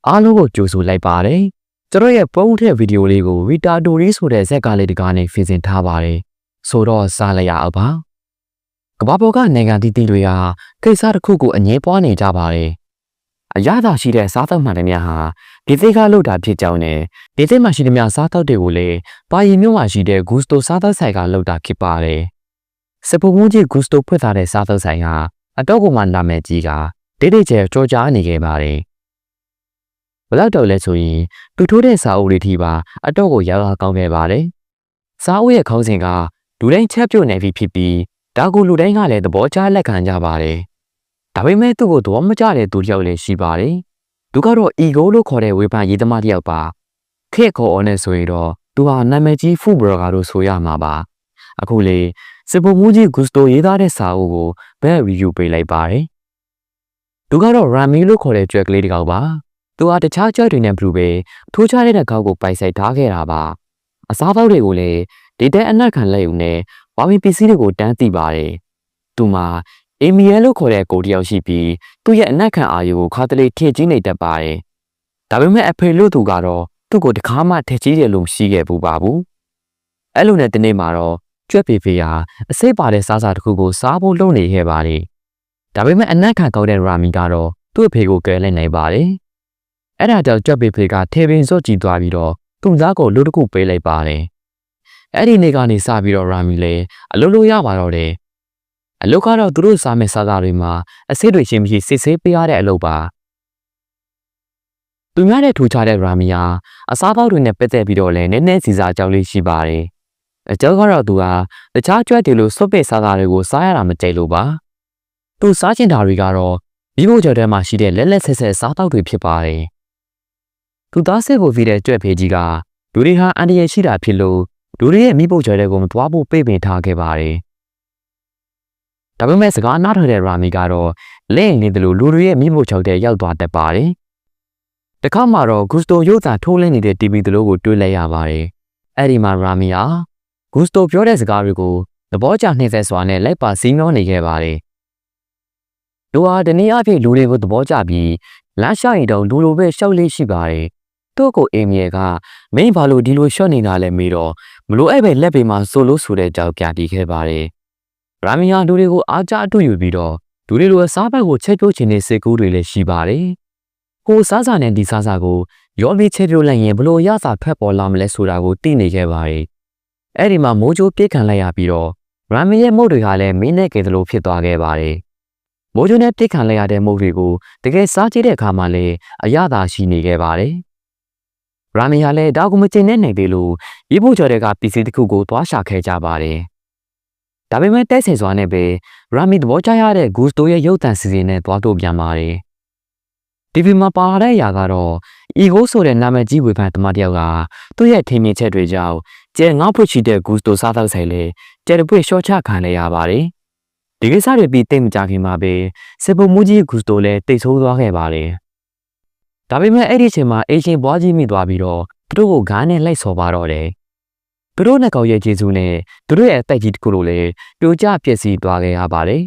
အားလုံးကိုကြိုဆိုလိုက်ပါတယ်ကျွန်တော်ရဲ့ပုံထက်ဗီဒီယိုလေးကိုဗီတာတိုရီဆိုတဲ့ဇက်ကလေးတကားနဲ့ပြင်ဆင်ထားပါတယ်ဆိုတော့စားလိုက်ရအောင်ပါကဘာပေါ်ကနိုင်ငံတီးတီးတွေဟာကိစ္စတစ်ခုကိုအငြင်းပွားနေကြပါတယ်အရသာရှိတဲ့စားသောက်မှန်တွေများဟာဒီသိကလောက်တာဖြစ်ကြောင်းနဲ့ဒီသိမှရှိတဲ့များစားသောက်တွေကိုလည်းပါရီမြို့မှာရှိတဲ့ဂူစတိုစားသောက်ဆိုင်ကလောက်တာဖြစ်ပါတယ်စပူမူကြီးဂူစတိုဖွင့်ထားတဲ့စားသောက်ဆိုင်ဟာအတော့ကိုမှနာမည်ကြီးကတိတ်တိတ်ကျကြောကြားနေခဲ့ပါတယ်ဘလောက်တော့လဲဆိုရင်သူထိုးတဲ့စာအုပ်လေးထိပါအတော့ကိုရောက်ကောင်းခဲ့ပါတယ်စာအုပ်ရဲ့ခေါင်းစဉ်ကလူတိုင်းချက်ပြုတ်နေပြီဖြစ်ပြီးဒါကိုလူတိုင်းကလည်းသဘောကျလက်ခံကြပါတယ်ဒါပေမဲ့သူ့ကိုသဘောမကျတဲ့သူတယောက်လည်းရှိပါတယ်သူကတော့ ego လို့ခေါ်တဲ့ဝေဖန်ရေးသမားတယောက်ပါခေတ်ခေါ်အောင်နဲ့ဆိုရင်တော့သူဟာနာမည်ကြီးဖူဘလော့ဂါလို့ဆိုရမှာပါအခုလေစပူမူကြီးဂူစတိုရေးသားတဲ့စာအုပ်ကိုဘယ် review ပေးလိုက်ပါတယ်သူကတော့ Rami လို့ခေါ်တဲ့ကြွက်ကလေးတစ်ကောင်ပါသူဟာတခြားကြွက်တွေနဲ့ဘလူးပဲထိုးချတဲ့ကောက်ကိုပိုက်ဆိုင်ထားခဲ့တာပါအစားပေါက်တွေကိုလည်းဒီတဲ့အနက်ခံလက်ယူနဲ့ဝါမီပစ္စည်းတွေကိုတန်းသိပါတယ်သူမှာအေမီယဲလို့ခေါ်တဲ့ကိုတယောက်ရှိပြီးသူ့ရဲ့အနက်ခံအာရုံကိုခါတလေထည့်ကြီးနေတတ်ပါတယ်ဒါပေမဲ့အဖေလို့သူကတော့သူ့ကိုတခါမှထည့်ကြီးတယ်လို့မရှိခဲ့ဘူးပါဘူးအဲ့လိုနဲ့ဒီနေ့မှာတော့ကြွက်ဖေဖေဟာအစိပ်ပါတဲ့စားစာတစ်ခုကိုစားဖို့လုပ်နေခဲ့ပါတယ်ဒါပေမဲ့အနက်ခံကောက်တဲ့ရာမီကတော့သူ့အဖေကိုကယ်လိုက်နိုင်ပါတယ်အဲ့ဒါကြောင့်ကြွက်ဖေဖေကထေပင်စော့ကြည့်သွားပြီးတော့သူ့သားကိုလူတစ်ခုပေးလိုက်ပါတယ်အဲ့ဒီနေ့ကနေစပြီးတော့ရာမီလည်းအလုပ်လုပ်ရပါတော့တယ်အလုပ်ကတော့သူတို့စားမဲ့စားစာတွေမှာအစိတ်တွေချင်းမရှိစစ်ဆေးပေးရတဲ့အလုပ်ပါသူများတဲ့ထူခြားတဲ့ရာမီဟာအစားပေါက်တွေနဲ့ပတ်သက်ပြီးတော့လည်းနည်းနည်းစီစားကြောက်လေးရှိပါတယ်အကြောင်းကတော့သူဟာတခြားကြွက်တွေလိုစွပ်ပစ်စားစာတွေကိုစားရတာမကြိုက်လို့ပါသူစားချင်တာတွေကတော့မိဖို့ကြော်ထဲမှာရှိတဲ့လက်လက်ဆက်ဆက်စားတောက်တွေဖြစ်ပါတယ်သူသားစစ်ဖို့ပြီးတဲ့ကြွက်ဖေးကြီးကလူတွေဟာအန်တရရှိတာဖြစ်လို့လူတွေရဲ့မိဖို့ကြော်တွေကိုမသွားဖို့ပိတ်ပင်ထားခဲ့ပါတယ်ဒါပေမဲ့စကားနားထောင်တဲ့ရာမီကတော့လက်နေတယ်လို့လူတွေရဲ့မိဖို့ကြော်တဲ့ရောက်သွားတတ်ပါတယ်တခါမှတော့ဂူစတိုရုပ်သံထိုးလင်းနေတဲ့ TV တလို့ကိုတွေးလိုက်ရပါတယ်အဲ့ဒီမှာရာမီဟာဂူစတိုပြောတဲ့စကားတွေကိုသဘောကျနှိမ့်ဆက်စွာနဲ့လိုက်ပါစီးမျောနေခဲ့ပါတယ်လူဟာဒီနေ့အဖြစ်လူတွေကိုသဘောကျပြီးလမ်းလျှောက်ရင်တော့လူလိုပဲရှောက်လေးရှိပါတယ်သူ့ကိုအေမီယဲကမင်းဘာလို့ဒီလိုရှော့နေတာလဲမေးတော့မလို့အဲ့ပဲလက်ပေမှာဆိုလို့ဆိုတဲ့ကြောက်ပြတီးခဲ့ပါတယ်ရာမီယာလူတွေကိုအားကျအတူယူပြီးတော့လူတွေလိုစားဘက်ကိုချက်ပြိုးချင်တဲ့စိတ်ကူးတွေလည်းရှိပါတယ်ကိုစားစာနဲ့ဒီစားစာကိုရောပြီးချက်ပြိုးလိုက်ရင်ဘလို့ရစာထွက်ပေါ်လာမလဲဆိုတာကိုသိနေခဲ့ပါတယ်အဲ့ဒီမှာမိုးကြိုးပြစ်ခံလိုက်ရပြီးတော့ရာမီရဲ့မုတ်တွေကလည်းမင်းနဲ့ကဲသလိုဖြစ်သွားခဲ့ပါတယ်မိုးကြိုးနဲ့ပြစ်ခံလိုက်ရတဲ့မုတ်တွေကိုတကယ်စားကြည့်တဲ့အခါမှာလည်းအရသာရှိနေခဲ့ပါတယ်ရာမီဟာလည်းဒါကိုမကျင်တဲ့နိုင်သေးလို့ရေဖို့ကျော်တဲ့ကပစ္စည်းတစ်ခုကိုသွားရှာခဲ့ကြပါတယ်ဒါပေမဲ့တိုက်ဆိုင်စွာနဲ့ပဲရာမီသဘောကျရတဲ့ဂူစတိုရဲ့ရုပ်သံစီစဉ်နဲ့သွားတို့ပြန်ပါတယ်တီဗီမှာပါလာတဲ့အရာကတော့အီဂိုဆိုတဲ့နာမည်ကြီးဝေဖန်သမားတယောက်ကသူ့ရဲ့ထင်မြင်ချက်တွေကြောင့်ကျဲငေါ့ဖွရှိတဲ့ဂူစတိုစားသောက်ဆိုင်လေကျဲတပွေရှော့ချခံရရပါတယ်ဒီကိစ္စတွေပြီးတိတ်မကြခင်မှာပဲစပူမူကြီးဂူစတိုလည်းတိတ်ဆိုးသွားခဲ့ပါတယ်ဒါပေမဲ့အဲ့ဒီအချိန်မှာအေရှင်ဘွားကြီးမိသွားပြီးတော့သူတို့ကိုဂါးနဲ့လိုက်ဆော်ပါတော့တယ်သူတို့နဲ့ကောင်ရဲ့ကျေးဇူးနဲ့သူတို့ရဲ့အသက်ကြီးတစ်ခုလိုလည်းပြိုကျပျက်စီးသွားခဲ့ရပါတယ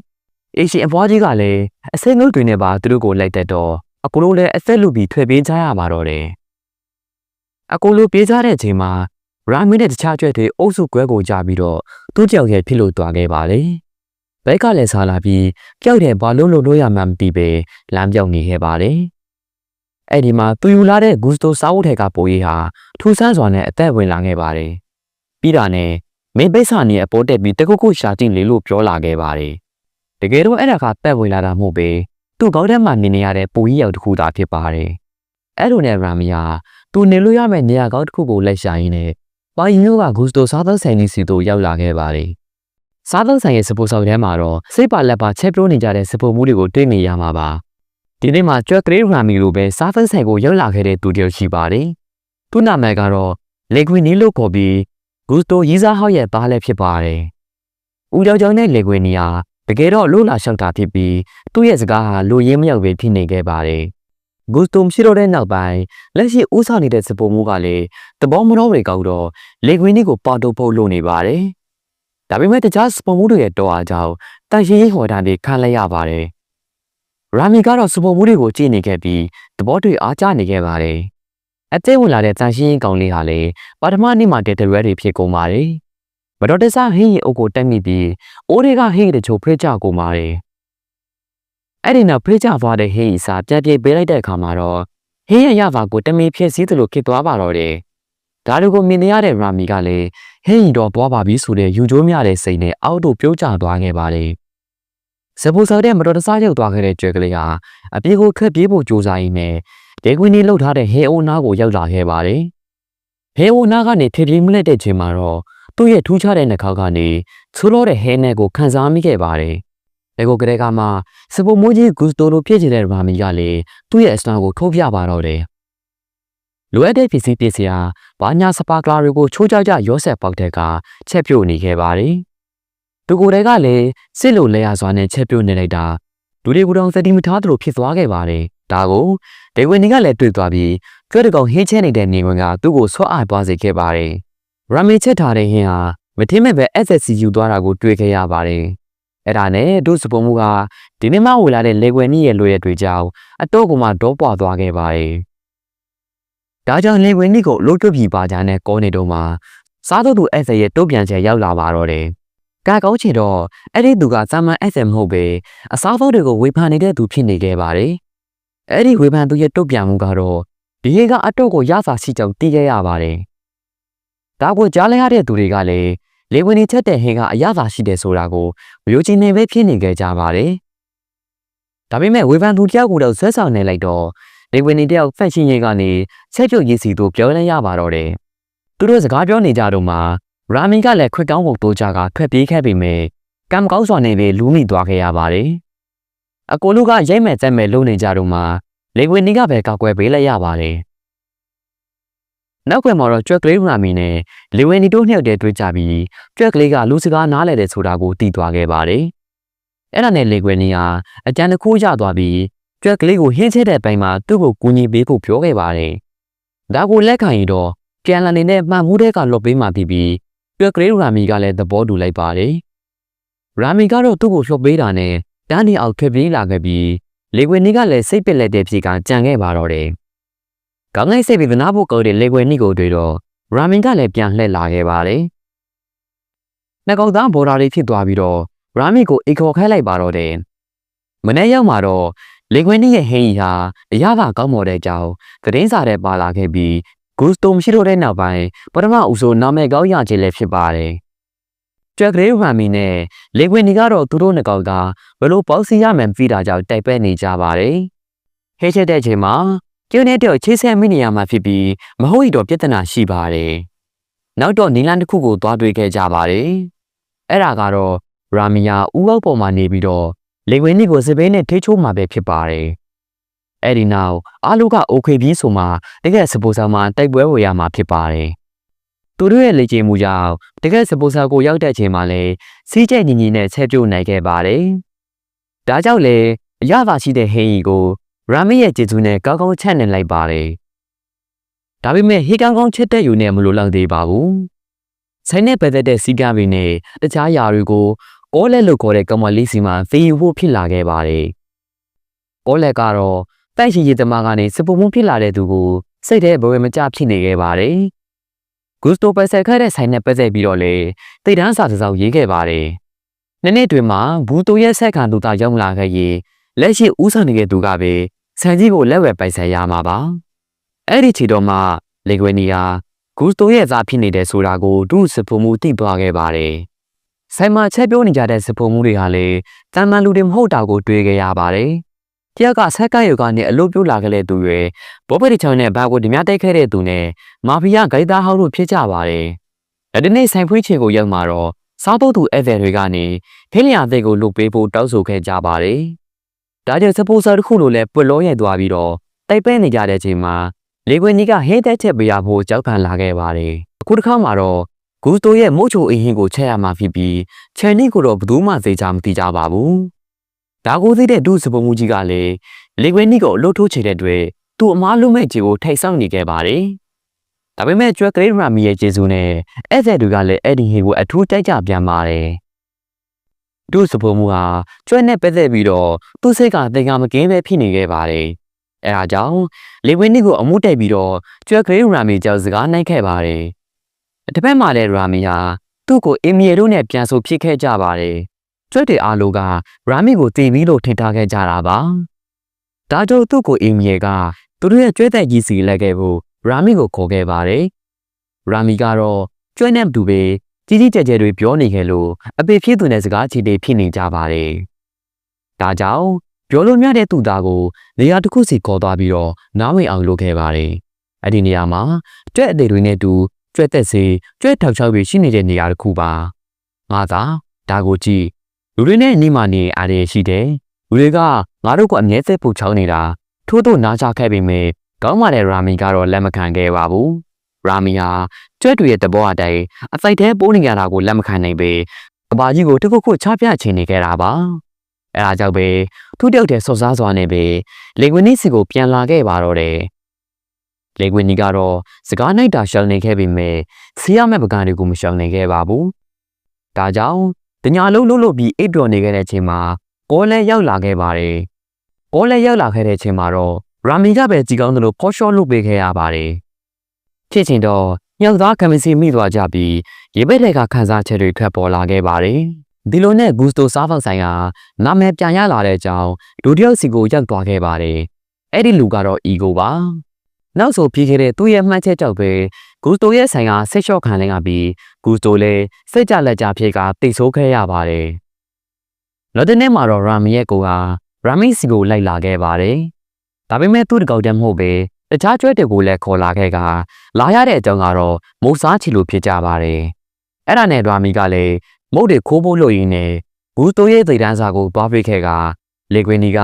်အေရှင်အဘွားကြီးကလည်းအစိမ့်ငုတ်တွေနဲ့ပါသူတို့ကိုလိုက်တက်တော့အကူလုံးလည်းအသက်လူပြီးထွက်ပြေးကြရပါတော့တယ်အကူလုံးပြေးကြတဲ့အချိန်မှာရာမီနဲ့တခြားကြွက်တွေအုပ်စုကွဲကိုကြပြီးတော့သူ့ကြောက်ရဲ့ဖြစ်လို့သွားခဲ့ပါလေဘက်ကလည်းစားလာပြီးကြောက်တဲ့ဘာလုံးလို့ရမှမသိပဲလမ်းပြောင်းနေခဲ့ပါတယ်အဲ့ဒီမှာသူယူလာတဲ့ဂူစတိုစားဖို့ထဲကပိုးကြီးဟာထူဆန်းစွာနဲ့အသက်ဝင်လာခဲ့ပါတယ်ပြီးတာနဲ့မင်းပိတ်စာနေအပေါ်တက်ပြီးတကုတ်ကုရှာကြည့်လေလို့ပြောလာခဲ့ပါတယ်တကယ်တော့အဲ့ဒါကပတ်ဝင်လာတာမဟုတ်ပဲသူ့ကောက်ထဲမှာနေရတဲ့ပိုးကြီးရောက်တစ်ခုသာဖြစ်ပါတယ်အဲ့လိုနဲ့ရာမီယာသူနေလို့ရမယ့်နေရာကောက်တစ်ခုကိုလိုက်ရှာရင်းနဲ့ပါရင်တို့ကဂူစတိုစားသောက်ဆိုင်ကြီးစီတို့ရောက်လာခဲ့ပါတယ်စားသောက်ဆိုင်ရဲ့စပိုဆောက်ထဲမှာတော့စိတ်ပါလက်ပါချက်ပြိုးနေကြတဲ့စပိုမှုတွေကိုတွေ့နေရမှာပါဒီနေ့မှာကြွက်ကလေးရာမီလိုပဲစားသောက်ဆိုင်ကိုရောက်လာခဲ့တဲ့သူတယောက်ရှိပါတယ်သူ့နာမည်ကတော့လေဂွီနီလို့ခေါ်ပြီးဂူစတိုရီးစားဟောက်ရဲ့သားလည်းဖြစ်ပါတယ်ဦးကြောင်ကြောင်နဲ့လေဂွီနီယာတကယ်တော့လို့လာလျှောက်တာဖြစ်ပြီးသူ့ရဲ့စကားဟာလူရင်းမရောက်ပဲဖြစ်နေခဲ့ပါတယ်ဂူစတိုမရှိတော့တဲ့နောက်ပိုင်းလက်ရှိဦးဆောင်နေတဲ့စပိုမှုကလည်းသဘောမတော်တွေကောက်တော့လေဂွီနီကိုပါတုပ်ဖို့လုပ်နေပါတယ်ဒါပေမဲ့တခြားစပိုမှုတွေရဲ့တော်အားကြောင့်တန်ရှင်းရေးဟော်တာတွေခံလိုက်ရပါတယ် ရာမီကတော့စပေါ်မှုတွေကိုကြည့်နေခဲ့ပြီးသဘောတွေ့အားကျနေခဲ့ပါတယ်အသေးဝင်လာတဲ့တန်ရှင်းကောင်လေးဟာလေပထမနေ့မှာတဲ့ရွယ်တွေဖြစ်ကုန်ပါတယ်မတော်တဆဟင်းရီအုပ်ကိုတက်မိပြီးအိုးတွေကဟင်းရီတချို့ဖိကြကုန်ပါတယ်အဲ့ဒီနောက်ဖိကြသွားတဲ့ဟင်းရီစာပြန်ပြေးပေးလိုက်တဲ့အခါမှာတော့ဟင်းရရပါကိုတမီဖြစ်စည်းသလိုဖြစ်သွားပါတော့တယ်ဒါတို့ကိုမြင်နေရတဲ့ရာမီကလည်းဟင်းရီတော့သွားပါပြီဆိုတဲ့ယူကျိုးများတဲ့စိတ်နဲ့အောက်တို့ပြုတ်ကျသွားခဲ့ပါတယ်စပူဆော်တဲ့မတော်တဆရောက်သွားခဲ့တဲ့ကျွဲကလေးဟာအပြေကိုခက်ပြေးဖို့ကြိုးစားရင်းနဲ့ဒေကွင်းလေးလှုပ်ထားတဲ့ဟဲအိုနာကိုရောက်လာခဲ့ပါတယ်ဟဲအိုနာကနေထပြေးမလက်တဲ့ချိန်မှာတော့သူ့ရဲ့ထူးခြားတဲ့နှာခေါင်းကနေဆိုးလို့တဲ့ဟဲနဲ့ကိုခန်းစားမိခဲ့ပါတယ်ဒီကိုကလေးကမှစပူမိုးကြီးဂူစတိုလိုဖြစ်နေတဲ့ရာမီကလည်းသူ့ရဲ့အစနာကိုထိုးပြပါတော့တယ်လိုအပ်တဲ့ပစ္စည်းဟာဘာညာစပါကလာတွေကိုချိုးကြရောဆက်ပေါက်တဲ့ကချက်ပြုတ်နေခဲ့ပါတယ်သူကိုယ်တိုင်ကလည်းစစ်လိုလဲရစွာနဲ့ချက်ပြုတ်နေလိုက်တာလူတွေကိုတောင်စတိမထားသလိုဖြစ်သွားခဲ့ပါတယ်ဒါကိုဒေဝင်ကလည်းတွေ့သွားပြီးကျွဲတကောင်ဟင်းချဲနေတဲ့နေဝင်ကသူ့ကိုဆွအားသွားစေခဲ့ပါတယ်ရာမီချက်ထားတဲ့ဟင်းဟာမထင်းမဲ့ပဲ SSC ယူသွားတာကိုတွေ့ခဲ့ရပါတယ်အဲ့ဒါနဲ့ဒုစပုံမှုကဒီနေ့မှဝေလာတဲ့လေကွယ်နီးရဲ့လွယ်ရတွေကြောင့်အတော့ကမှဒေါပွားသွားခဲ့ပါတယ်ဒါကြောင့်လေကွယ်နီးကိုလှုပ်တွပြီးပါကြတဲ့ကောနေတော့မှစားတော့သူ SSC ရဲ့တုတ်ပြန်ချက်ရောက်လာပါတော့တယ်ကာကောင်းချင်တော့အဲ့ဒီသူကစာမန် SM မဟုတ်ပဲအစားဖို့တွေကိုဝေဖန်နေတဲ့သူဖြစ်နေခဲ့ပါတယ်။အဲ့ဒီဝေဖန်သူရဲ့တုတ်ပြန်မှုကတော့ဒီဟေကအတော့ကိုရစာရှိကြောင်းသိခဲ့ရပါတယ်။ဒါကိုကြားလိုက်ရတဲ့သူတွေကလည်းလေဝင်နေချက်တဲ့ဟေကအရသာရှိတယ်ဆိုတာကိုမယုံကြည်နိုင်ပဲဖြစ်နေခဲ့ကြပါတယ်။ဒါပေမဲ့ဝေဖန်သူတယောက်ကိုတော့ဆွဲဆောင်နေလိုက်တော့လေဝင်နေတယောက်ဖက်ရှင်ရေးကနေဆက်ပြုတ်ရည်စီသူပြောလဲရပါတော့တယ်။သူတို့စကားပြောနေကြတော့မှရာမီကလည်းခွက်ကောင်းဖို့တိုးကြကထွက်ပြေးခဲ့ပေမဲ့ကံကောင်းစွာနဲ့ပဲလူးမိသွားခဲ့ရပါတယ်။အကိုလူကရိတ်မဲ့တက်မဲ့လုံနေကြတော့မှလေဝင်နီကပဲကောက်ွယ်ပေးလိုက်ရပါတယ်။နောက်ကွယ်မှာတော့ကျွက်ကလေးရာမီနဲ့လေဝင်နီတို့နှစ်ယောက်တည်းတွေ့ကြပြီးကျွက်ကလေးကလူစကားနားလဲတယ်ဆိုတာကိုသိသွားခဲ့ပါတယ်။အဲ့ဒါနဲ့လေကွယ်နီကအကြံတစ်ခုရသွားပြီးကျွက်ကလေးကိုဟင်းချဲတဲ့ပိုင်းမှာသူ့ကိုကူညီပေးဖို့ပြောခဲ့ပါတယ်။ဒါကိုလက်ခံရင်တော့ပြန်လာနေတဲ့မှန်မှုတဲ့ကလွတ်ပေးမှပြီးကျွက်ကလေးရာမီကလည်းသဘောတူလိုက်ပါတယ်။ရာမီကတော့သူ့ကိုလှုပ်ပေးတာနဲ့တန်းနေအောင်ထွက်ပြေးလာခဲ့ပြီးလေကွယ်နီကလည်းစိတ်ပစ်လက်တဲ့ဖြေကကြံခဲ့ပါတော့တယ်။ကောင်းလိုက်စိတ်ပြီးနားဖို့ကောက်တဲ့လေကွယ်နီကိုတွေ့တော့ရာမီကလည်းပြန်လှည့်လာခဲ့ပါတယ်။နှစ်ကောင်သားဘော်ဒါလေးဖြစ်သွားပြီးတော့ရာမီကိုအိတ်ခေါ်ခိုင်းလိုက်ပါတော့တယ်။မနေ့ရောက်မှာတော့လေကွယ်နီရဲ့ဟင်းကြီးဟာအရသာကောင်းမော်တဲ့ကြောင်သတင်းစာထဲပါလာခဲ့ပြီးဂူစတိုမရှိတော့တဲ့နောက်ပိုင်းပထမဦးဆုံးနာမည်ကောင်းရခြင်းလည်းဖြစ်ပါတယ်။ကျွက်ကလေးရာမီနဲ့လေကွင်နီကတော့သူတို့နှစ်ကောင်ကဘလို့ပေါက်စီရမှန်ပြီးတာကြောင့်တိုက်ပဲနေကြပါတယ်။ဟဲချက်တဲ့ချိန်မှာကျင်းတဲ့ချေးဆဲမိနေရမှာဖြစ်ပြီးမဟုတ်တော့ပြဿနာရှိပါတယ်။နောက်တော့နီလန်တစ်ခုကိုသွားတွေ့ခဲ့ကြပါတယ်။အဲ့ဒါကတော့ရာမီယာဥအောက်ပေါ်မှာနေပြီးတော့လေကွင်နီကိုစပေးနဲ့ထိချိုးမှာပဲဖြစ်ပါတယ်။အဲ့ဒီနောက်အားလုံးကโอเคပြီးဆိုမှတကယ်စပိုဆာမှာတိုက်ပွဲဝေရမှာဖြစ်ပါတယ်။သူတို့ရဲ့လေ့ကျင့်မှုကြောင့်တကယ်စပိုဆာကိုရောက်တဲ့အချိန်မှာလည်းစီးကျက်ညီညီနဲ့ဆက်ပြုတ်နိုင်ခဲ့ပါတယ်။ဒါကြောင့်လေအရသာရှိတဲ့ဟင်းကြီးကိုရာမီရဲ့ကျေးဇူးနဲ့ကောင်းကောင်းချက်နေလိုက်ပါတယ်။ဒါပေမဲ့ဟေးကောင်းကောင်းချက်တဲ့ယူနဲ့မလိုလောက်သေးပါဘူး။ဆိုင်နဲ့ပတ်သက်တဲ့စီးကားတွေနဲ့တခြားຢာတွေကိုကောလက်လို့ခေါ်တဲ့ကမ္ဘာလေးစီမှာသေယူဖို့ဖြစ်လာခဲ့ပါတယ်။ကောလက်ကတော့တိုက်ရှိရည်သမားကနေစပူမှုဖြစ်လာတဲ့သူကိုစိတ်ထဲဘဝမကျဖြစ်နေခဲ့ပါတယ်။ဂူစတိုပတ်ဆက်ခဲ့တဲ့ဆိုင်နဲ့ပတ်သက်ပြီးတော့လေတိတ်တန်းစာစစောက်ရေးခဲ့ပါတယ်။နှစ်တွင်မှာဘူတိုရဲ့ဆက်ခံသူသားရောက်လာခဲ့ရင်လက်ရှိဦးဆောင်နေတဲ့သူကပဲဆန်ကြီးကိုလက်ဝဲပိုက်ဆက်ရမှာပါ။အဲ့ဒီချီတော့မှလေကွယ်နီယာဂူစတိုရဲ့သားဖြစ်နေတဲ့ဆိုတာကိုသူ့စပူမှုသိသွားခဲ့ပါတယ်။ဆိုင်မှာချက်ပြောနေကြတဲ့စပူမှုတွေဟာလေတန်မှန်လူတွေမဟုတ်တာကိုတွေ့ခဲ့ရပါတယ်။တယောက်ကဆက်ကယူကနေအလုပ်ပြုတ်လာခဲ့တဲ့သူတွေဘောပတီချောင်းနဲ့ဘာကိုဓမြတိုက်ခဲ့တဲ့သူနဲ့မာဖီးယားဂိုက်သားဟောင်းတို့ဖြစ်ကြပါတယ်။ဒီနေ့ဆိုင်ဖွေးချေကိုရောက်မှာတော့စားတော့သူဧည့်သည်တွေကနေဖိလျာသိကိုလုတ်ပေးဖို့တောင်းဆိုခဲ့ကြပါတယ်။ဒါကြောင့်စပိုဆာတစ်ခုလိုလဲပွက်လောရိုက်သွားပြီးတော့တိုက်ပဲနေကြတဲ့ချိန်မှာလေကွင်ကြီးကဟင်းသက်ချက်ပေးရဖို့ကြောက်ခံလာခဲ့ပါတယ်။အခုတစ်ခါမှာတော့ဂူစတိုရဲ့မို့ချိုအင်းဟင်းကိုချက်ရမှာဖြစ်ပြီးချယ်နီကိုတော့ဘယ်သူမှသိကြမသိကြပါဘူး။ဒါကိုသိတဲ့ဒုစပုံမှုကြီးကလည်းလေကွင်နီကိုလှုပ်ထိုးချေတဲ့အတွက်သူ့အမားလုံးမဲ့ကြီးကိုထိတ်ဆောင်နေခဲ့ပါတယ်။ဒါပေမဲ့ကျွဲကလေးရာမီရဲ့ကျေးဇူးနဲ့ဧည့်သည်တွေကလည်းအဲ့ဒီဟင်းကိုအထူးကြိုက်ကြပြန်ပါတယ်။ သူ့စပုံမှုဟာကျွဲနဲ့ပဲသက်ပြီးတော့သူ့စိတ်ကသင်္ကာမကင်းပဲဖြစ်နေခဲ့ပါတယ်။အဲဒါကြောင့်လေဝင်းနီကိုအမှုတက်ပြီးတော့ကျွဲကလေးရာမီကြောက်စကားနိုင်ခဲ့ပါတယ်။တစ်ဖက်မှာလည်းရာမီဟာသူ့ကိုအင်မီတို့နဲ့ပြန်ဆိုဖြစ်ခဲ့ကြပါတယ်။ကျွဲတွေအားလုံးကရာမီကိုတင်ပြီးလို့ထင်ထားခဲ့ကြတာပါ။ဒါကြောင့်သူ့ကိုအင်မီကသူတို့ရဲ့ကျွဲသက်ကြီးစီလက်ခဲ့ဖို့ရာမီကိုခေါ်ခဲ့ပါတယ်။ရာမီကတော့ကျွဲနဲ့တူပဲကြီးကြီးကျယ်ကျယ်တွေပြောနေခဲ့လို့အပေဖြစ်သူနဲ့စကားချီတွေဖြစ်နေကြပါတယ်။ဒါကြောင့်ပြောလို့မြတဲ့သူသားကိုနေရာတစ်ခုစီခေါ်သွားပြီးတော့နားဝင်အောင်လုပ်ခဲ့ပါတယ်။အဲ့ဒီနေရာမှာကျွဲအသေးတွေနဲ့တူကျွဲသက်စေကျွဲထောက်ချောက်ပြီးရှိနေတဲ့နေရာတစ်ခုပါ။ငါသာဒါကိုကြည့်လူတွေနဲ့နေမှနေအားရရှိတယ်။လူတွေကငါတို့ကိုအမြဲသက်ဖို့ချောင်းနေတာထို့သို့နားချခဲ့ပေမဲ့ကောင်းပါတဲ့ရာမီကတော့လက်မခံခဲ့ပါဘူး။ရာမီဟာကျွဲတွေရဲ့တဘောအတိုင်းအစိုက်ထဲပိုးနေရတာကိုလက်မခံနိုင်ပေအပါကြီးကိုတစ်ခုခုချပြချင်နေခဲ့တာပါ။အဲဒါကြောင့်ပဲသူ့တယောက်တည်းစော်စားစွာနဲ့ပဲလေကွင်းနီစီကိုပြန်လာခဲ့ပါတော့တယ်။လေကွင်းနီကတော့စကားနိုင်တာရှောင်နေခဲ့ပေမဲ့စီးရမယ့်ပကံတွေကိုမရှောင်နေခဲ့ပါဘူး။ဒါကြောင့်တညာလုံးလို့ပြီးအိပ်ပျော်နေခဲ့တဲ့အချိန်မှာကောလဲရောက်လာခဲ့ပါတယ်။ကောလဲရောက်လာခဲ့တဲ့အချိန်မှာတော့ရာမီကပဲကြည်ကောင်းသလိုဖော်ရှော့လုပ်ပေးခဲ့ရပါတယ်။ဖြစ်ချင်တော့ညောင်သားကမစီမိသွားကြပြီးရေပက်တွေကခန်းစားချက်တွေထွက်ပေါ်လာခဲ့ပါတယ်။ဒီလိုနဲ့ဂူစတိုစားဖောက်ဆိုင်ကနာမည်ပြန်ရလာတဲ့အကြောင်းလူတယောက်စီကိုရောက်သွားခဲ့ပါတယ်။အဲ့ဒီလူကတော့အီဂိုပါ။နောက်ဆိုပြီးခဲ့တဲ့သူ့ရဲ့မှတ်ချက်ကြောင့်ပဲဂူစတိုရဲ့ဆိုင်ကဆက်လျှော့ခံလိုက်ရပြီးဂူစတိုလည်းစိတ်ကြလက်ကြဖြစ်ကတိတ်ဆိုးခဲ့ရပါတယ်။နောက်တစ်နေ့မှာတော့ရာမီရဲ့ကိုကရာမီစီကိုလိုက်လာခဲ့ပါတယ်။ဒါပေမဲ့သူ့တကောက်တည်းမဟုတ်ပဲတခြားကျွဲတွေကိုလည်းခေါ်လာခဲ့ကလာရတဲ့အကြောင်းကတော့မုတ်စားချီလိုဖြစ်ကြပါတယ်။အဲ့ဒါနဲ့ရာမီကလည်းမုတ်တွေခိုးဖို့လို့ရင်းနဲ့ဂူစတိုရဲ့သိတန်းစာကိုသွားပေးခဲ့ကလေကွင်းနီက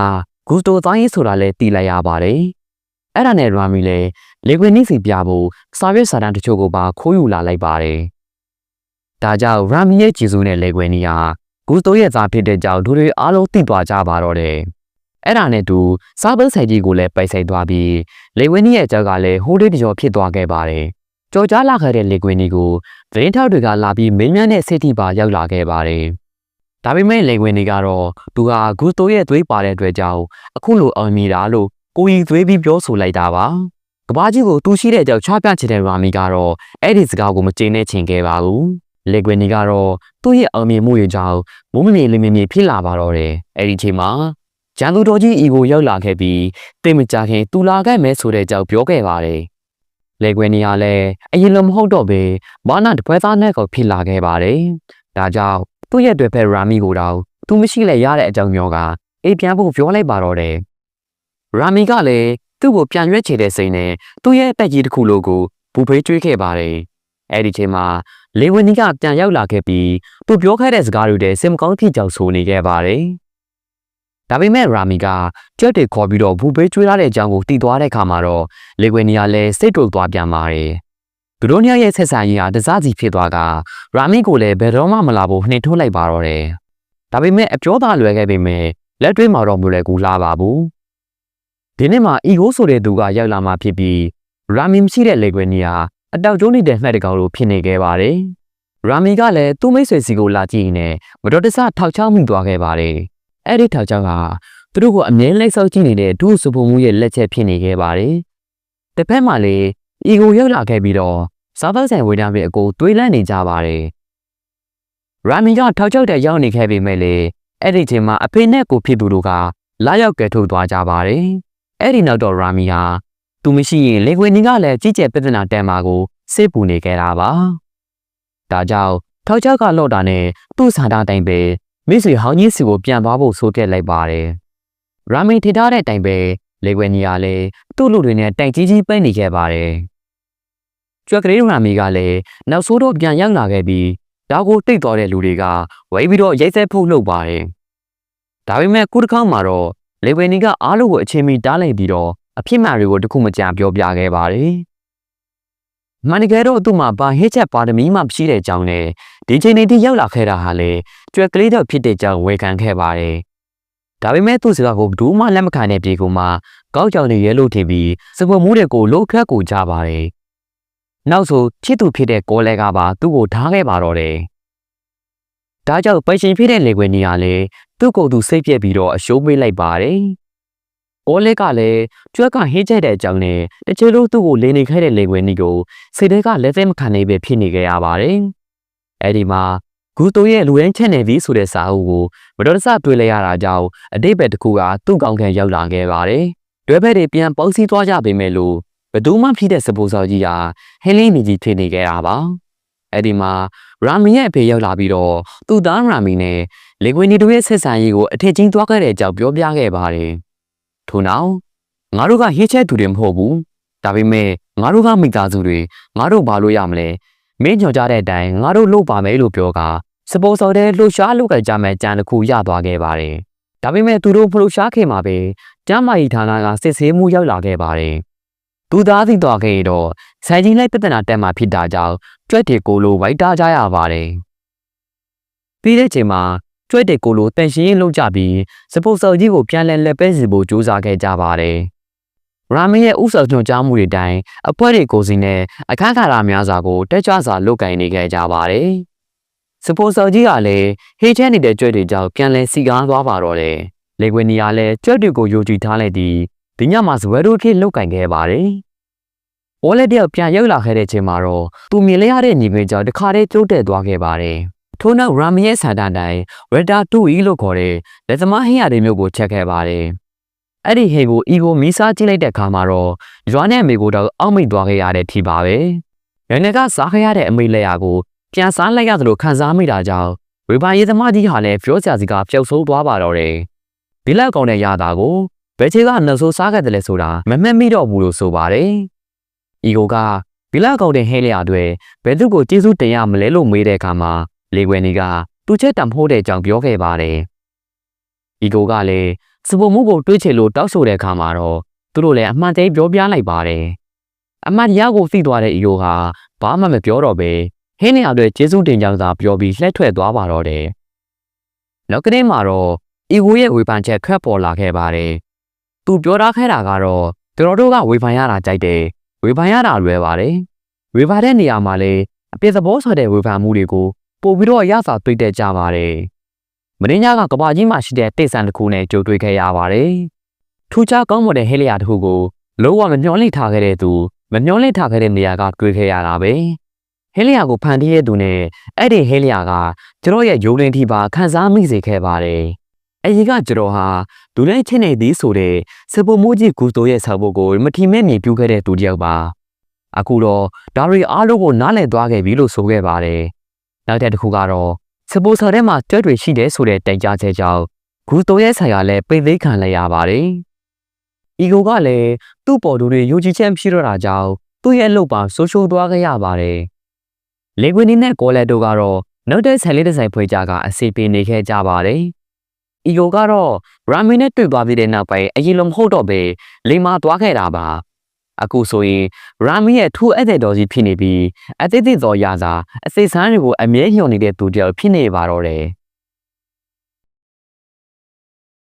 ဂူစတိုသားရေးဆိုတာလည်းတီးလိုက်ရပါတယ်။အဲ့ဒါနဲ့ရာမီလည်းလေကွင်းနီစီပြဖို့စာရွက်စာတမ်းတချို့ကိုပါခိုးယူလာလိုက်ပါတယ်။ဒါကြောင့်ရာမီရဲ့ဂျေဇူးနဲ့လေကွင်းနီဟာဂူစတိုရဲ့သားဖြစ်တဲ့ကြောင့်သူတွေအားလုံးသိသွားကြပါတော့တယ်။အဲ့ဒါနဲ့တူစားပန်းဆိုင်ကြီးကိုလည်းပိတ်ဆိုင်သွားပြီးလေကွင်းနီရဲ့အကြောက်ကလည်းဟိုးလေးတကြောဖြစ်သွားခဲ့ပါတယ်။ကြော်ကြားလာခဲ့တဲ့လေကွင်းနီကိုသတင်းထောက်တွေကလာပြီးမင်းများနဲ့စိတ်ထိပါရောက်လာခဲ့ပါတယ်။ဒါပေမဲ့လေကွင်းနီကတော့သူဟာဂူစတိုရဲ့သွေးပါတဲ့အတွက်ကြောင့်အခုလိုအောင်မြင်တာလို့ကိုကြီးသွေးပြီးပြောဆိုလိုက်တာပါ။ကဘာကြီးကိုသူရှိတဲ့အကြောက်ချပြချင်တဲ့ရာမီကတော့အဲ့ဒီစကားကိုမကျေနပ်ချင်ခဲ့ပါဘူး။လေကွင်းနီကတော့သူ့ရဲ့အောင်မြင်မှုရဲ့ကြောင့်မိုးမမြင်လေးမြင်ဖြစ်လာပါတော့တယ်။အဲ့ဒီချိန်မှာဂျန်သူတော်ကြီးအီကိုရောက်လာခဲ့ပြီးတိတ်မကြခင်သူလာခဲ့မဲဆိုတဲ့ကြောက်ပြောခဲ့ပါတယ်။လေကွင်းနီကလည်းအရင်လိုမဟုတ်တော့ပဲဘာနာတပွဲသားနဲ့ကိုဖြစ်လာခဲ့ပါတယ်။ဒါကြောင့်သူ့ရဲ့တွေ့ဖက်ရာမီကိုတော့သူမရှိလဲရတဲ့အကြောင်းမျိုးကအိမ်ပြန်ဖို့ပြောလိုက်ပါတော့တယ်။ရာမီကလည်းသူ့ကိုပြန်ရွက်ချေတဲ့စိတ်နဲ့သူ့ရဲ့တက်ကြီးတစ်ခုလိုကိုဘူဖေးကျွေးခဲ့ပါတယ်။အဲ့ဒီချိန်မှာလေဝင်းနီကပြန်ရောက်လာခဲ့ပြီးသူပြောခဲ့တဲ့စကားတွေတည်းစင်မကောင်းဖြစ်ကြောက်ဆိုနေခဲ့ပါတယ်။ဒါပေမဲ့ရာမီကကြက်တွေခေါ်ပြီးတော့ဘူဖေးကျွေးလာတဲ့အကြောင်းကိုတည်သွားတဲ့အခါမှာတော့လေဝင်းနီကလည်းစိတ်တုန်သွားပြန်ပါတယ်။သူတို့ညရဲ့ဆက်ဆံရေးဟာတစားစီဖြစ်သွားကရာမီကိုလည်းဘယ်တော့မှမလာဖို့နှင်ထုတ်လိုက်ပါတော့တယ်။ဒါပေမဲ့အပြောသားလွယ်ခဲ့ပေမဲ့လက်တွေ့မှာတော့မလွယ်ကူလာပါဘူး။ဒီနေ့မှာအီဂိုဆိုတဲ့သူကရောက်လာမှဖြစ်ပြီးရာမီမရှိတဲ့လေကွင်းနီဟာအတောက်ကျုံးနေတဲ့မှတ်တကောင်လိုဖြစ်နေခဲ့ပါတယ်။ရာမီကလည်းသူ့မိတ်ဆွေစီကိုလာကြည့်နေမတော်တဆထောက်ချောက်မိသွားခဲ့ပါတယ်။အဲ့ဒီထောက်ချောက်ကသူတို့ကိုအမြဲလိုက်ဆောက်ကြည့်နေတဲ့ဒုစပုံမှုရဲ့လက်ချက်ဖြစ်နေခဲ့ပါတယ်။တစ်ဖက်မှာလည်းအီဂိုရောက်လာခဲ့ပြီးတော့စားသောက်ဆိုင်ဝေးသားပြီးအကိုတွေးလန့်နေကြပါတယ်။ရာမီကထောက်ချောက်တဲ့ရောက်နေခဲ့ပေမဲ့လည်းအဲ့ဒီချိန်မှာအဖေနဲ့ကိုဖြစ်သူတို့ကလာရောက်ကဲထုတ်သွားကြပါတယ်။အဲ့ဒီနောက်တော့ရာမီဟာသူမရှိရင်လေကွင်းနီကလည်းကြီးကျယ်ပြဿနာတန်မာကိုစိတ်ပူနေခဲ့တာပါ။ဒါကြောင့်ထောက်ချောက်ကလော့တာနဲ့သူ့ဆန္ဒတိုင်းပဲမိတ်ဆွေဟောင်းကြီးစီကိုပြန်သွားဖို့ဆိုခဲ့လိုက်ပါတယ်။ရာမီထထားတဲ့အတိုင်းပဲလေကွင်းနီကလည်းသူ့လူတွေနဲ့တိုင်ကြီးကြီးပိတ်နေခဲ့ပါတယ်။ကျွက်ကလေးရာမီကလည်းနောက်ဆိုးတော့ပြန်ရောက်လာခဲ့ပြီးဒါကိုတိတ်သွားတဲ့လူတွေကဝိုင်းပြီးတော့ရိုက်ဆက်ဖို့လုပ်ပါတယ်။ဒါပေမဲ့ခုတစ်ခါမှတော့လေကွင်းနီကအားလုံးကိုအချိန်မီတားလိုက်ပြီးတော့အဖြစ်မှန်တွေကိုတခုမကြံပြောပြခဲ့ပါတယ်။မန်နီကယ်တော့သူ့မှာဘာဟစ်ချက်ပါရမီမှမရှိတဲ့အကြောင်းနဲ့ဒီချိန်နေထိရောက်လာခဲ့တာဟာလေကျွက်ကလေးတော့ဖြစ်တဲ့ကြောင်းဝေခံခဲ့ပါတယ်။ဒါပေမဲ့သူ့စကားကိုဘယ်သူမှလက်မခံတဲ့ပြေကိုမှကောက်ကြောင်နေရဲလို့ထင်ပြီးစပွန်မှုတွေကိုလှုပ်ခတ်ကိုကြပါတယ်။နောက်ဆိုချစ်သူဖြစ်တဲ့ကိုလဲကပါသူ့ကိုထားခဲ့ပါတော့တယ်။ ဒါကြောင့်ပိုင်ရှင်ဖြစ်တဲ့လေခွေနီကလည်းသူ့ကိုယ်သူစိတ်ပြက်ပြီးတော့အရှုံးပေးလိုက်ပါတယ်။အော်လက်ကလည်းကျွက်ကဟင်းချက်တဲ့အကြောင်းနဲ့တချို့လို့သူ့ကိုလင်းနေခဲ့တဲ့လေခွေနီကိုစိတ်ထဲကလက်သက်မခံနိုင်ပဲဖြစ်နေကြရပါတယ်။အဲဒီမှာဂူတိုရဲ့လူရင်းချက်နေပြီဆိုတဲ့စာအုပ်ကိုမတော်တဆတွေ့လိုက်ရတာကြောင့်အတိတ်ဘက်တစ်ခုကသူ့ကောင်းခံရောက်လာခဲ့ပါတယ်။တွဲဘက်တွေပြန်ပေါင်းစည်းသွားကြပေမဲ့လို့ဘယ်သူမှဖြစ်တဲ့စပိုးစော်ကြီးကဟင်းလင်းနေကြီးဖြစ်နေခဲ့တာပါ။အဲဒီမှာရာမီရဲ့အဖေရောက်လာပြီးတော့သူ့သားရာမီနဲ့လေခွေနီတို့ရဲ့ဆက်ဆံရေးကိုအထက်ချင်းသွားခဲ့တဲ့အကြောင်းပြောပြခဲ့ပါတယ်။ထို့နောက်ငါတို့ကဟင်းချက်သူတွေမဟုတ်ဘူး။ဒါပေမဲ့ငါတို့ကမိသားစုတွေငါတို့ဘာလို့ရမလဲ။မင်းညွှန်ကြားတဲ့အတိုင်းငါတို့လုပ်ပါမယ်လို့ပြောကစပိုးစော်တဲ့လှူရှားလုပ်ကြမဲ့ကြံတစ်ခုရသွားခဲ့ပါတယ်။ဒါပေမဲ့သူတို့ဖလို့ရှားခင်မှာပဲကျမ်းမာရေးဌာနကစစ်ဆေးမှုရောက်လာခဲ့ပါတယ်။သူသားသိသွားခဲ့တော့ဆိုင်ကြီးလိုက်ပြဿနာတက်မှဖြစ်တာကြောင့်ကြွက်တွေကိုလိုဝိုက်တာကြရပါတယ်။ပြီးတဲ့ချိန်မှာကြွက်တွေကိုလိုတန်ရှင်းရေးလုပ်ကြပြီးစပိုးစော်ကြီးကိုပြန်လက်ပဲစီဖို့ကြိုးစားခဲ့ကြပါတယ်။ရာမင်းရဲ့ဥဆောင်ညွှန်ကြားမှုတွေတိုင်းအဖွဲ့တွေကိုစီနဲ့အခန်းခါရများစွာကိုတက်ကြွစွာလုပ်ကင်နေခဲ့ကြပါတယ်။စပိုးစော်ကြီးကလည်းဟေးချဲနေတဲ့ကြွက်တွေကြောင့်ပြန်လဲစီကားသွားပါတော့တယ်။လေခွေနီကလည်းကြွက်တွေကိုယိုကြည်ထားလိုက်ပြီးဒီညမှာဇဝဲတို့ဖြစ်လုပ်ကင်ခဲ့ပါတယ်။ဝေါ်လက်တယောက်ပြန်ရောက်လာခဲ့တဲ့ချိန်မှာတော့သူမြင်လိုက်ရတဲ့ညီမကြောင့်တခါတည်းကျိုးတက်သွားခဲ့ပါတယ်။ထို့နောက်ရာမရဲ့ဆန္ဒတိုင်းရတာတူအီလို့ခေါ်တဲ့လက်သမားဟင်းရတဲ့မျိုးကိုချက်ခဲ့ပါတယ်။အဲ့ဒီဟင်းကိုအီကိုမီးစားကြည့်လိုက်တဲ့အခါမှာတော့ရွာနဲ့အမေကိုတော့အောက်မိတ်သွားခဲ့ရတဲ့ထီပါပဲ။ရန်ကစားခဲ့ရတဲ့အမေလက်ရာကိုပြန်စားလိုက်ရသလိုခံစားမိတာကြောင့်ဝေဘာရေးသမားကြီးဟာလည်းပြောစရာစကားပျောက်ဆုံးသွားပါတော့တယ်။ဒီလောက်ကောင်းတဲ့ရတာကိုဘယ်ချေကနှဆိုးစားခဲ့တယ်လဲဆိုတာမမှတ်မိတော့ဘူးလို့ဆိုပါတယ်။အီကိုကဘီလာကောင်တဲ့ဟဲလျာတွေဘယ်သူကိုကျေးဇူးတင်ရမလဲလို့မေးတဲ့အခါမှာလေခွေနီကသူချက်တံဖိုးတဲ့အကြောင်းပြောခဲ့ပါတယ်။အီကိုကလည်းစပိုမှုကိုတွေးချင်လို့တောက်ဆိုတဲ့အခါမှာတော့သူတို့လည်းအမှန်တရားပြောပြလိုက်ပါတယ်။အမှန်တရားကိုသိသွားတဲ့အီကိုဟာဘာမှမပြောတော့ပဲဟင်းလျာတွေကျေးဇူးတင်ကြောင်းသာပြောပြီးလှည့်ထွက်သွားပါတော့တယ်။နောက်ကနေ့မှာတော့အီကိုရဲ့ဝေဖန်ချက်ခက်ပေါ်လာခဲ့ပါတယ်။သူပြောထားခဲ့တာကတော့သူတို့ကဝေဖန်ရတာကြိုက်တယ်ဝေဖန်ရတာလွယ်ပါတယ်။ဝေဖန်တဲ့နေရာမှာလည်းအပြစ်သဘောဆိုတဲ့ဝေဖန်မှုတွေကိုပို့ပြီးတော့ရစာတွေ့တဲ့ကြပါတယ်။မင်းညာကကဘာကြီးမှာရှိတဲ့တိတ်ဆန်တစ်ခုနဲ့ကြိုတွေ့ခဲ့ရပါတယ်။ထူးခြားကောင်းမွန်တဲ့ဟဲလျာတစ်ခုကိုလုံးဝမမျှော်လင့်ထားခဲ့တဲ့သူမမျှော်လင့်ထားခဲ့တဲ့နေရာကတွေ့ခဲ့ရတာပဲ။ဟဲလျာကိုဖန်တီးတဲ့သူနဲ့အဲ့ဒီဟဲလျာကကျွန်တော်ရဲ့ယုံလင်းထိပါခံစားမိစေခဲ့ပါတယ်။အရင်ကကျွန်တော်ဟာဒူလိုက်ချင်းနေသည်ဆိုတဲ့စပိုမိုးကြီးဂူတိုရဲ့ဆောက်ဖို့ကိုမထီမဲ့မြင်ပြခဲ့တဲ့သူတယောက်ပါအခုတော့ဒါရီအားလုံးကိုနားလည်သွားခဲ့ပြီလို့ဆိုခဲ့ပါတယ်နောက်တဲ့တစ်ခုကတော့စပိုဆာထဲမှာကြွက်တွေရှိတယ်ဆိုတဲ့တိုင်ကြားချက်ကြောင့်ဂူတိုရဲ့ဆိုင်ကလည်းပိတ်သိမ်းခံလိုက်ရပါတယ်အီကိုကလည်းသူ့ပေါ်သူတွေယုံကြည်ချက်မရှိတော့တာကြောင့်သူ့ရဲ့အလုပ်ပါဆိုးရှိုးသွားခဲ့ရပါတယ်လေကွင်းနဲ့ကောလက်တို့ကတော့နောက်တဲ့ဆိုင်လေးတစ်ဆိုင်ဖွေကြကအစီပေးနေခဲ့ကြပါတယ်အီကိုကတော့ရာမီနဲ့တွေ့သွားပြီးတဲ့နောက်ပိုင်းအရင်လိုမဟုတ်တော့ပဲလိမ္မာသွားခဲ့တာပါအခုဆိုရင်ရာမီရဲ့ထူးအပ်တဲ့တော်ကြီးဖြစ်နေပြီးအသေးသေးသောရစာအစိတ်ဆန်းတွေကိုအမြဲညှော်နေတဲ့သူတယောက်ဖြစ်နေပါတော့တယ်